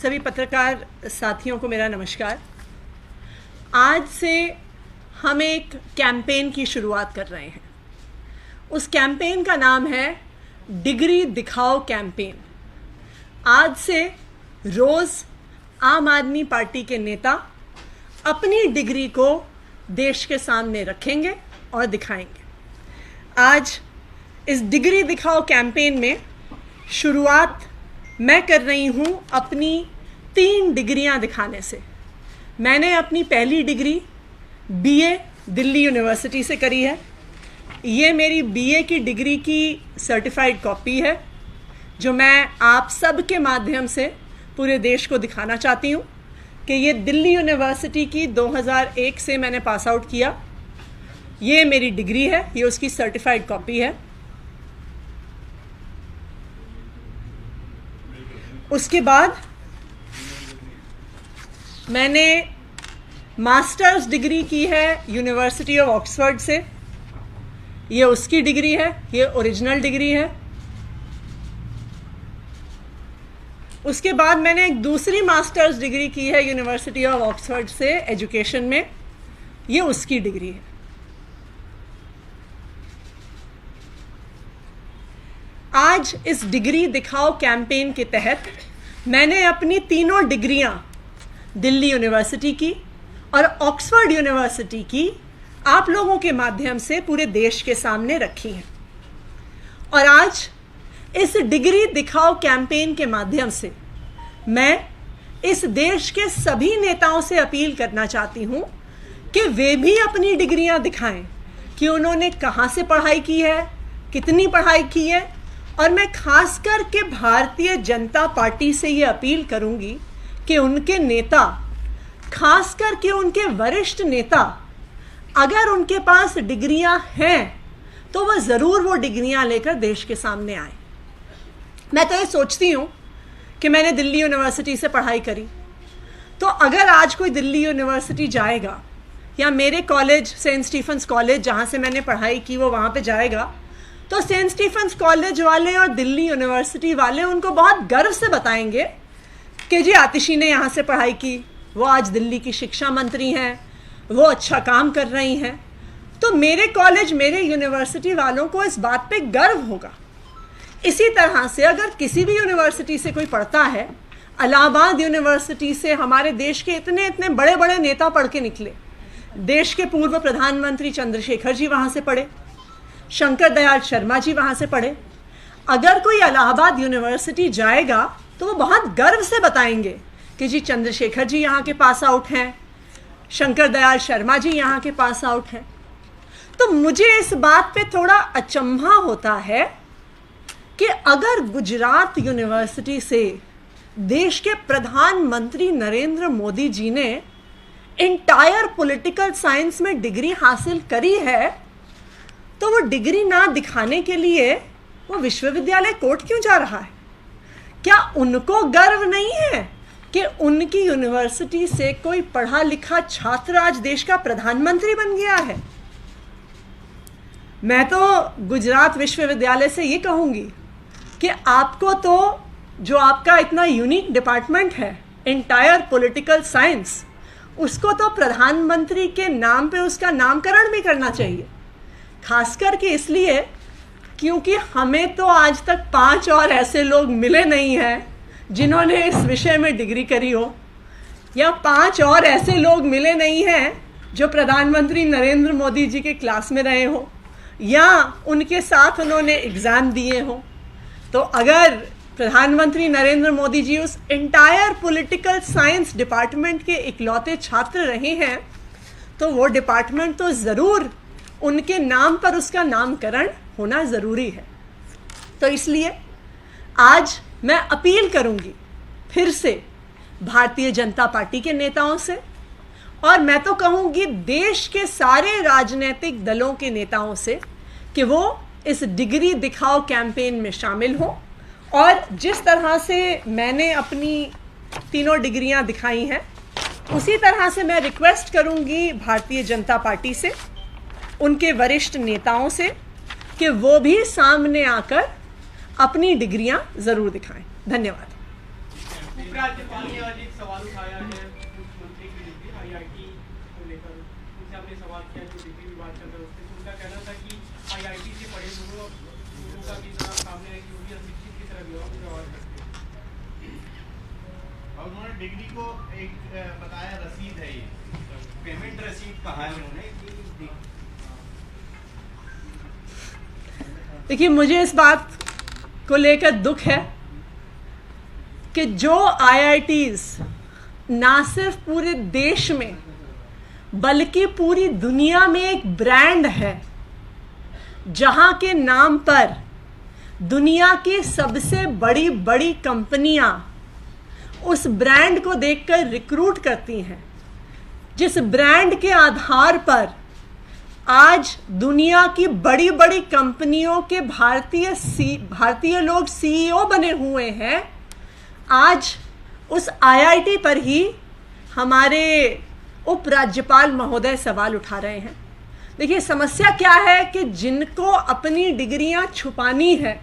सभी पत्रकार साथियों को मेरा नमस्कार। आज से हम एक कैंपेन की शुरुआत कर रहे हैं। उस कैंपेन का नाम है डिग्री दिखाओ कैंपेन। आज से रोज़ आम आदमी पार्टी के नेता अपनी डिग्री को देश के सामने रखेंगे और दिखाएंगे। आज इस डिग्री दिखाओ कैंपेन में शुरुआत मैं कर रही हूँ अपनी 3 डिग्रियाँ दिखाने से। मैंने अपनी पहली डिग्री बीए दिल्ली यूनिवर्सिटी से करी है। ये मेरी बीए की डिग्री की सर्टिफाइड कॉपी है जो मैं आप सब के माध्यम से पूरे देश को दिखाना चाहती हूँ कि ये दिल्ली यूनिवर्सिटी की 2001 से मैंने पास आउट किया। ये मेरी डिग्री है, ये उसकी सर्टिफाइड कॉपी है। उसके बाद मैंने मास्टर्स डिग्री की है यूनिवर्सिटी ऑफ ऑक्सफोर्ड से। ये उसकी डिग्री है, ये ओरिजिनल डिग्री है। उसके बाद मैंने एक दूसरी मास्टर्स डिग्री की है यूनिवर्सिटी ऑफ ऑक्सफोर्ड से एजुकेशन में। ये उसकी डिग्री है। आज इस डिग्री दिखाओ कैंपेन के तहत मैंने अपनी 3 डिग्रियां दिल्ली यूनिवर्सिटी की और ऑक्सफोर्ड यूनिवर्सिटी की आप लोगों के माध्यम से पूरे देश के सामने रखी हैं। और आज इस डिग्री दिखाओ कैंपेन के माध्यम से मैं इस देश के सभी नेताओं से अपील करना चाहती हूं कि वे भी अपनी डिग्रियां दिखाएं कि उन्होंने कहां से पढ़ाई की है, कितनी पढ़ाई की है। और मैं खास करके भारतीय जनता पार्टी से ये अपील करूंगी कि उनके नेता, खास करके उनके वरिष्ठ नेता, अगर उनके पास डिग्रियां हैं तो वह ज़रूर वो डिग्रियां लेकर देश के सामने आए। मैं तो ये सोचती हूँ कि मैंने दिल्ली यूनिवर्सिटी से पढ़ाई करी, तो अगर आज कोई दिल्ली यूनिवर्सिटी जाएगा या मेरे कॉलेज सेंट स्टीफेंस कॉलेज जहाँ से मैंने पढ़ाई की वो वहाँ पे जाएगा, तो सेंट स्टीफेंस कॉलेज वाले और दिल्ली यूनिवर्सिटी वाले उनको बहुत गर्व से बताएंगे कि जी आतिशी ने यहाँ से पढ़ाई की, वो आज दिल्ली की शिक्षा मंत्री हैं, वो अच्छा काम कर रही हैं। तो मेरे कॉलेज, मेरे यूनिवर्सिटी वालों को इस बात पे गर्व होगा। इसी तरह से अगर किसी भी यूनिवर्सिटी से कोई पढ़ता है, इलाहाबाद यूनिवर्सिटी से हमारे देश के इतने इतने बड़े बड़े नेता पढ़ के निकले। देश के पूर्व प्रधानमंत्री चंद्रशेखर जी वहाँ से पढ़े, शंकर दयाल शर्मा जी वहाँ से पढ़े। अगर कोई इलाहाबाद यूनिवर्सिटी जाएगा तो वो बहुत गर्व से बताएंगे कि जी चंद्रशेखर जी यहाँ के पास आउट हैं, शंकर दयाल शर्मा जी यहाँ के पास आउट हैं। तो मुझे इस बात पे थोड़ा अचंभा होता है कि अगर गुजरात यूनिवर्सिटी से देश के प्रधानमंत्री नरेंद्र मोदी जी ने इंटायर पॉलिटिकल साइंस में डिग्री हासिल करी है, तो वो डिग्री ना दिखाने के लिए वो विश्वविद्यालय कोर्ट क्यों जा रहा है? क्या उनको गर्व नहीं है कि उनकी यूनिवर्सिटी से कोई पढ़ा लिखा छात्र आज देश का प्रधानमंत्री बन गया है? मैं तो गुजरात विश्वविद्यालय से ये कहूँगी कि आपको तो जो आपका इतना यूनिक डिपार्टमेंट है इंटायर पॉलिटिकल साइंस, उसको तो प्रधानमंत्री के नाम पे उसका नामकरण भी करना चाहिए। खास करके इसलिए क्योंकि हमें तो आज तक 5 और ऐसे लोग मिले नहीं हैं जिन्होंने इस विषय में डिग्री करी हो, या 5 और ऐसे लोग मिले नहीं हैं जो प्रधानमंत्री नरेंद्र मोदी जी के क्लास में रहे हो या उनके साथ उन्होंने एग्ज़ाम दिए हो। तो अगर प्रधानमंत्री नरेंद्र मोदी जी उस इंटायर पॉलिटिकल साइंस डिपार्टमेंट के इकलौते छात्र रहे हैं, तो वो डिपार्टमेंट तो ज़रूर उनके नाम पर उसका नामकरण होना ज़रूरी है। तो इसलिए आज मैं अपील करूंगी फिर से भारतीय जनता पार्टी के नेताओं से, और मैं तो कहूँगी देश के सारे राजनीतिक दलों के नेताओं से कि वो इस डिग्री दिखाओ कैंपेन में शामिल हों। और जिस तरह से मैंने अपनी 3 डिग्रियां दिखाई हैं, उसी तरह से मैं रिक्वेस्ट करूंगी भारतीय जनता पार्टी से, उनके वरिष्ठ नेताओं से कि वो भी सामने आकर अपनी डिग्रियां ज़रूर दिखाएं। धन्यवाद। उपराज्यपाल ने आज एक सवाल उठाया है मुख्यमंत्री की डिग्री आईआईटी को लेकर, उनसे आपने सवाल किया जो डिग्री विवाद चल रहा है उससे, उनका कहना था कि आईआईटी से पढ़े लोगों का भी जरा सामने है कि वो भी अशिक्षित की तरह व्यवहार करते हैं। और उन्होंने डिग्री को एक बताया रसीद है, ये पेमेंट रसीद कहा है उन्होंने। देखिए, मुझे इस बात को लेकर दुख है कि जो आईआईटीज ना सिर्फ पूरे देश में बल्कि पूरी दुनिया में एक ब्रांड है, जहां के नाम पर दुनिया की सबसे बड़ी बड़ी कंपनियां उस ब्रांड को देखकर रिक्रूट करती हैं, जिस ब्रांड के आधार पर आज दुनिया की बड़ी बड़ी कंपनियों के भारतीय लोग सीईओ बने हुए हैं, आज उस आईआईटी पर ही हमारे उपराज्यपाल महोदय सवाल उठा रहे हैं। देखिए, समस्या क्या है कि जिनको अपनी डिग्रियां छुपानी है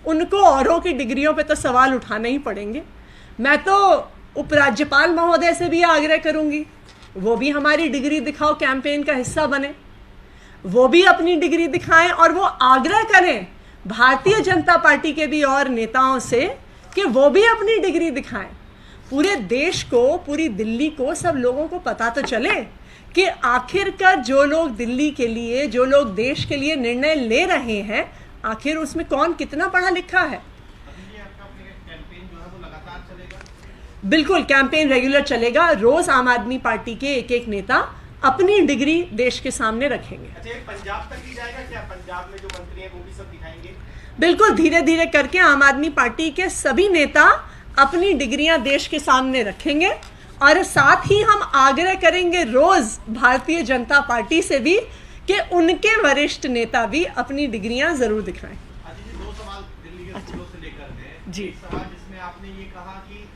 उनको औरों की डिग्रियों पे तो सवाल उठाने ही पड़ेंगे। मैं तो उपराज्यपाल महोदय से भी आग्रह करूंगी, वो भी हमारी डिग्री दिखाओ कैंपेन का हिस्सा बने, वो भी अपनी डिग्री दिखाएं और वो आग्रह करें भारतीय जनता पार्टी के भी और नेताओं से कि वो भी अपनी डिग्री दिखाएं। पूरे देश को, पूरी दिल्ली को, सब लोगों को पता तो चले कि आखिरकार जो लोग दिल्ली के लिए, जो लोग देश के लिए निर्णय ले रहे हैं, आखिर उसमें कौन कितना पढ़ा लिखा है। बिल्कुल, कैंपेन रेगुलर चलेगा। रोज आम आदमी पार्टी के एक एक नेता अपनी डिग्री देश के सामने रखेंगे। अच्छा, पंजाब तक ही जाएगा क्या? पंजाब में जो मंत्री हैं वो भी सब दिखाएंगे? बिल्कुल, धीरे धीरे करके आम आदमी पार्टी के सभी नेता अपनी डिग्रियां देश के सामने रखेंगे और साथ ही हम आग्रह करेंगे रोज भारतीय जनता पार्टी से भी कि उनके वरिष्ठ नेता भी अपनी डिग्रियां जरूर दिखाएं। दो सवाल दिल्ली के स्कूलों से लेकर हैं। जी। एक सवाल जिसमें आपने ये कहा कि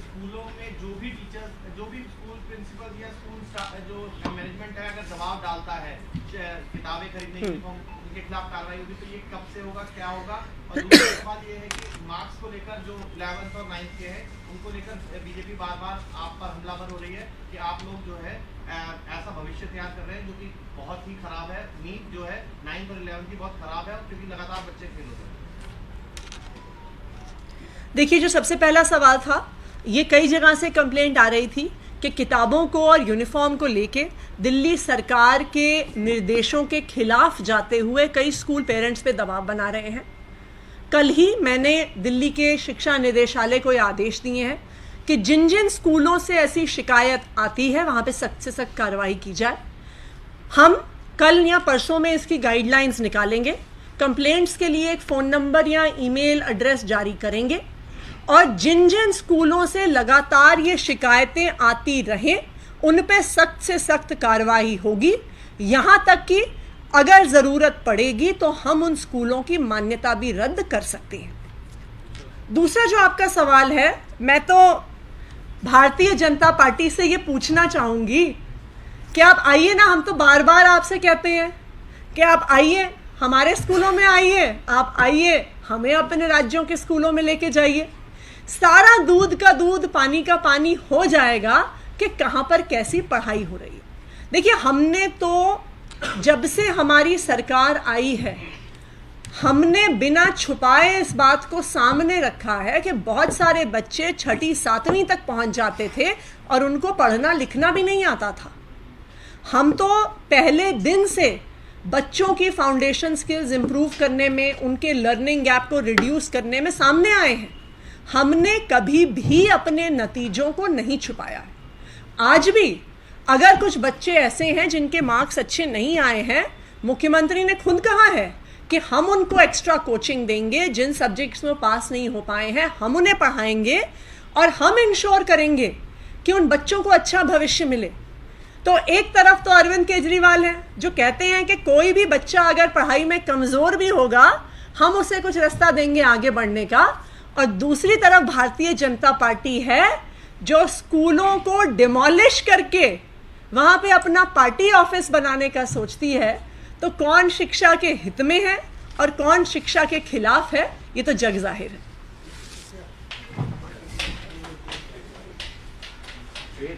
स्कूलों में जो भी टीचर, जो भी स्कूल प्रिंसिपल या स्कूल जो मैनेजमेंट है, अगर दबाव डालता है किताबें खरीदने के उनके खिलाफ कार्रवाई होगी, तो ये कब से होगा, क्या होगा? और दूसरा सवाल ये है कि मार्क्स को लेकर जो 11th और 9th के हैं उनको लेकर बीजेपी बार बार आप पर हमलावर हो रही है कि आप लोग जो है ऐसा भविष्य तैयार कर रहे हैं जो कि बहुत ही खराब है। नीट जो है 9th और 11th की बहुत खराब है क्योंकि लगातार बच्चे फेल होते हैं। देखिए, जो सबसे पहला सवाल था, ये कई जगह से कंप्लेंट आ रही थी कि किताबों को और यूनिफॉर्म को लेके दिल्ली सरकार के निर्देशों के खिलाफ जाते हुए कई स्कूल पेरेंट्स पे दबाव बना रहे हैं। कल ही मैंने दिल्ली के शिक्षा निदेशालय को ये आदेश दिए हैं कि जिन जिन स्कूलों से ऐसी शिकायत आती है वहाँ पे सख्त से सख्त कार्रवाई की जाए। हम कल या परसों में इसकी गाइडलाइंस निकालेंगे, कंप्लेंट्स के लिए एक फ़ोन नंबर या ईमेल एड्रेस जारी करेंगे और जिन जिन स्कूलों से लगातार ये शिकायतें आती रहें उन पे सख्त से सख्त कार्रवाई होगी, यहाँ तक कि अगर ज़रूरत पड़ेगी तो हम उन स्कूलों की मान्यता भी रद्द कर सकते हैं। दूसरा जो आपका सवाल है, मैं तो भारतीय जनता पार्टी से ये पूछना चाहूँगी कि आप आइए ना, हम तो बार बार आपसे कहते हैं कि आप आइए, हमारे स्कूलों में आइए, आप आइए, हमें अपने राज्यों के स्कूलों में लेके जाइए। सारा दूध का दूध, पानी का पानी हो जाएगा कि कहाँ पर कैसी पढ़ाई हो रही है। देखिए, हमने तो जब से हमारी सरकार आई है, हमने बिना छुपाए इस बात को सामने रखा है कि बहुत सारे बच्चे 6ठी 7वीं तक पहुंच जाते थे और उनको पढ़ना लिखना भी नहीं आता था। हम तो पहले दिन से बच्चों की फाउंडेशन स्किल्स इंप्रूव करने में, उनके लर्निंग गैप को रिड्यूस करने में सामने आए हैं। हमने कभी भी अपने नतीजों को नहीं छुपाया है। आज भी अगर कुछ बच्चे ऐसे हैं जिनके मार्क्स अच्छे नहीं आए हैं, मुख्यमंत्री ने खुद कहा है कि हम उनको एक्स्ट्रा कोचिंग देंगे, जिन सब्जेक्ट्स में पास नहीं हो पाए हैं हम उन्हें पढ़ाएंगे और हम इंश्योर करेंगे कि उन बच्चों को अच्छा भविष्य मिले। तो एक तरफ तो अरविंद केजरीवाल हैं जो कहते हैं कि कोई भी बच्चा अगर पढ़ाई में कमज़ोर भी होगा हम उसे कुछ रास्ता देंगे आगे बढ़ने का, और दूसरी तरफ भारतीय जनता पार्टी है जो स्कूलों को डिमोलिश करके वहाँ पे अपना पार्टी ऑफिस बनाने का सोचती है। तो कौन शिक्षा के हित में है और कौन शिक्षा के खिलाफ है, ये तो जग जाहिर है। नहीं